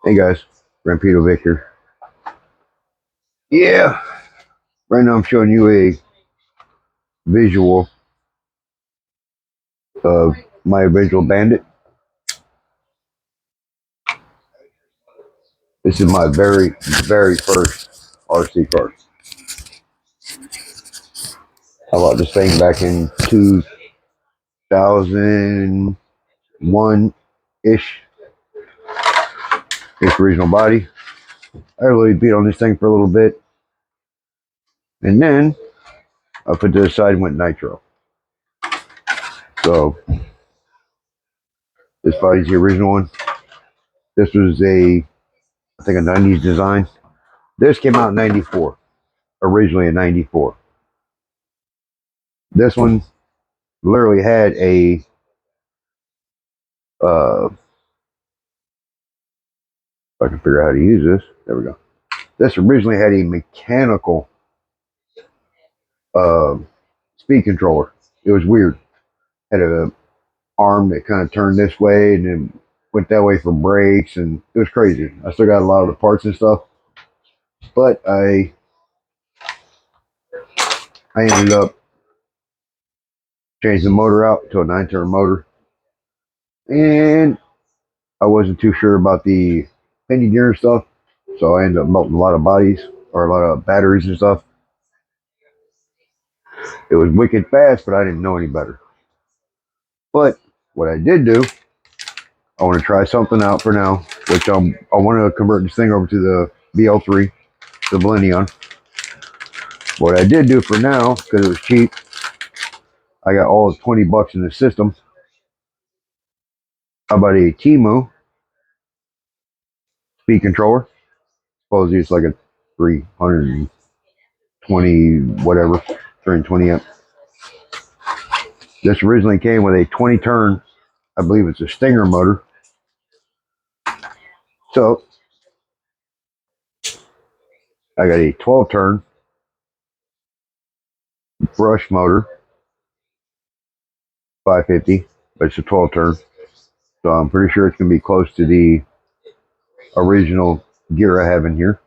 Hey guys, Bandit Vxl. Yeah, right now I'm showing you a visual of my original Bandit. This is my very first RC car. I bought this thing back in 2001-ish. Its original body. I really beat on this thing for a little bit. And then I put it to the side and went nitro. So this body's the original one. This was I think a 90s design. This came out in 94. Originally in 94. This one literally had a if I can figure out how to use this. There we go. This originally had a mechanical speed controller. It was weird. Had a arm that kind of turned this way and then went that way for brakes, and it was crazy. I still got a lot of the parts and stuff, but I ended up changing the motor out to a 9-turn motor, and I wasn't too sure about the pinion gear and stuff, so I ended up melting a lot of bodies or a lot of batteries and stuff. It was wicked fast, but I didn't know any better. But what I did do, I want to try something out for now, which I want to convert this thing over to the VL3, the Millennium. What I did do for now, because it was cheap, I got all 20 bucks in the system. I bought a Temu speed controller. Suppose it's like a 320 whatever, 320 amp. This originally came with a 20 turn, I believe it's a Stinger motor. So I got a 12 turn brush motor, 550, but it's a 12 turn. So I'm pretty sure it's going to be close to the original gear I have in here.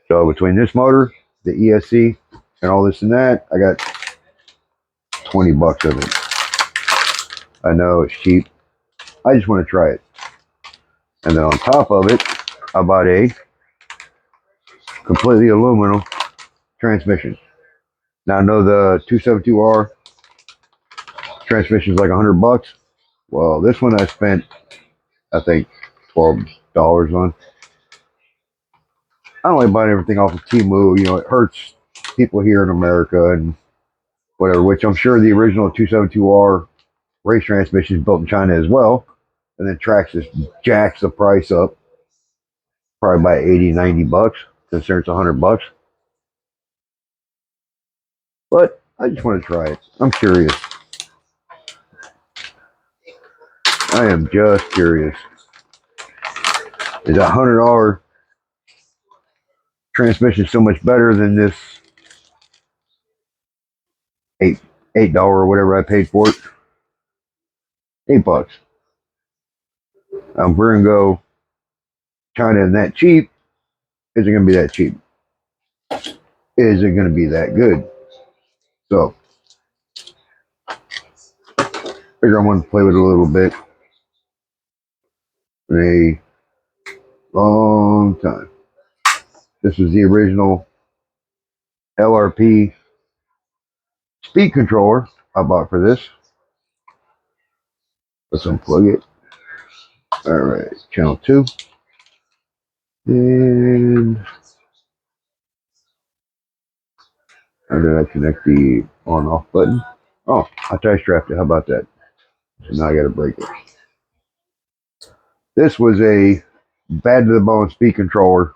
So between this motor, the ESC, and all this and that, I got 20 bucks of it. I know it's cheap. I just want to try it. And then on top of it, I bought a completely aluminum transmission. Now I know the 272R transmission is like 100 bucks. Well, this one I spent, I think, $12 on. I don't like buying everything off of Temu. You know, it hurts people here in America and whatever, which I'm sure the original 272R race transmission is built in China as well. And then Traxxas jacks the price up probably by 80, 90 bucks, considering it's 100 bucks. But I just want to try it. I'm curious. I am just curious. Is that $100 transmission so much better than this $8 or whatever I paid for it? $8. We're gonna go China and that cheap. Is it gonna be that cheap? Is it gonna be that good? So figure I want to play with it a little bit in a long time. This was the original LRP speed controller I bought for this. Let's unplug it. All right, channel 2. And how did I connect the on-off button? Oh, I tie strapped it. How about that? So now I got to break it. This was a bad to the bone speed controller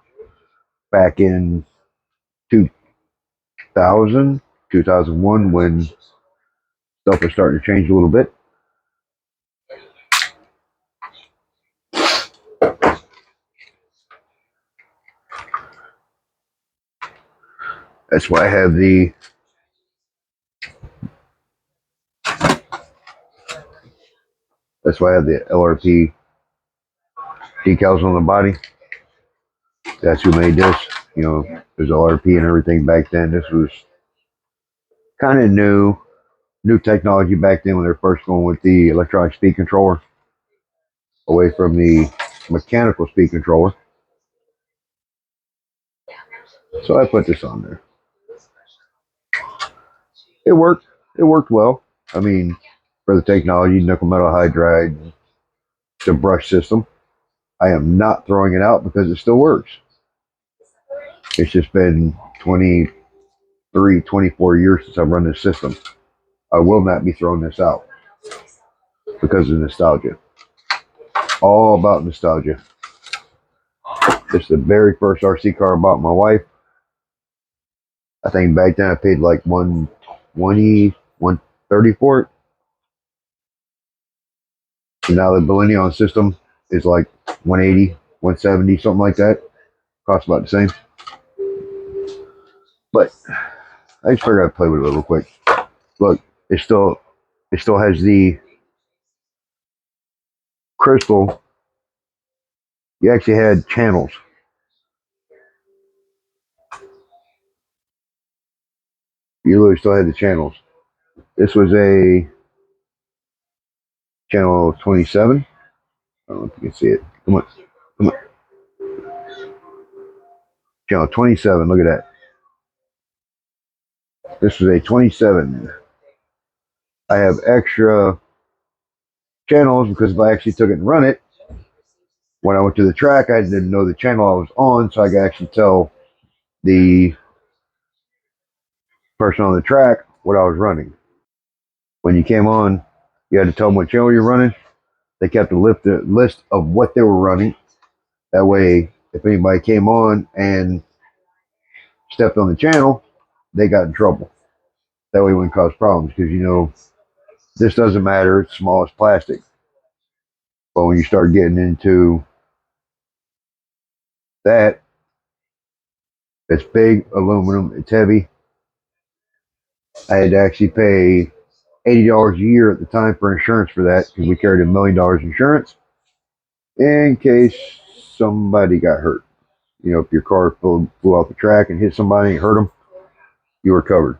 back in 2000, 2001 when stuff was starting to change a little bit. That's why I have the LRP decals on the body. That's who made this. You know, there's LRP and everything back then. This was kind of new technology back then when they were first going with the electronic speed controller away from the mechanical speed controller. So I put this on there. It worked. It worked well. I mean, for the technology, nickel metal hydride, the brush system. I am not throwing it out because it still works. It's just been 23, 24 years since I've run this system. I will not be throwing this out because of nostalgia. All about nostalgia. It's the very first RC car I bought my wife. I think back then I paid like 120, 130 for it. And now the Millennium system is like 180, 170, something like that. Costs about the same. But I just figured I'd play with it real quick. Look, it still has the crystal. You actually had channels. You literally still had the channels. This was a channel 27. I don't know if you can see it. Come on. Come on. Channel 27. Look at that. This was a 27. I have extra channels because if I actually took it and run it, when I went to the track, I didn't know the channel I was on, so I could actually tell the person on the track what I was running. When you came on, you had to tell them what channel you're running. They kept a list of what they were running. That way, if anybody came on and stepped on the channel, they got in trouble. That way it wouldn't cause problems because, you know, this doesn't matter. It's small as plastic. But when you start getting into that, it's big aluminum. It's heavy. I had to actually pay $80 a year at the time for insurance for that because we carried $1 million insurance in case somebody got hurt. You know, if your car flew off the track and hit somebody and hurt them, you were covered.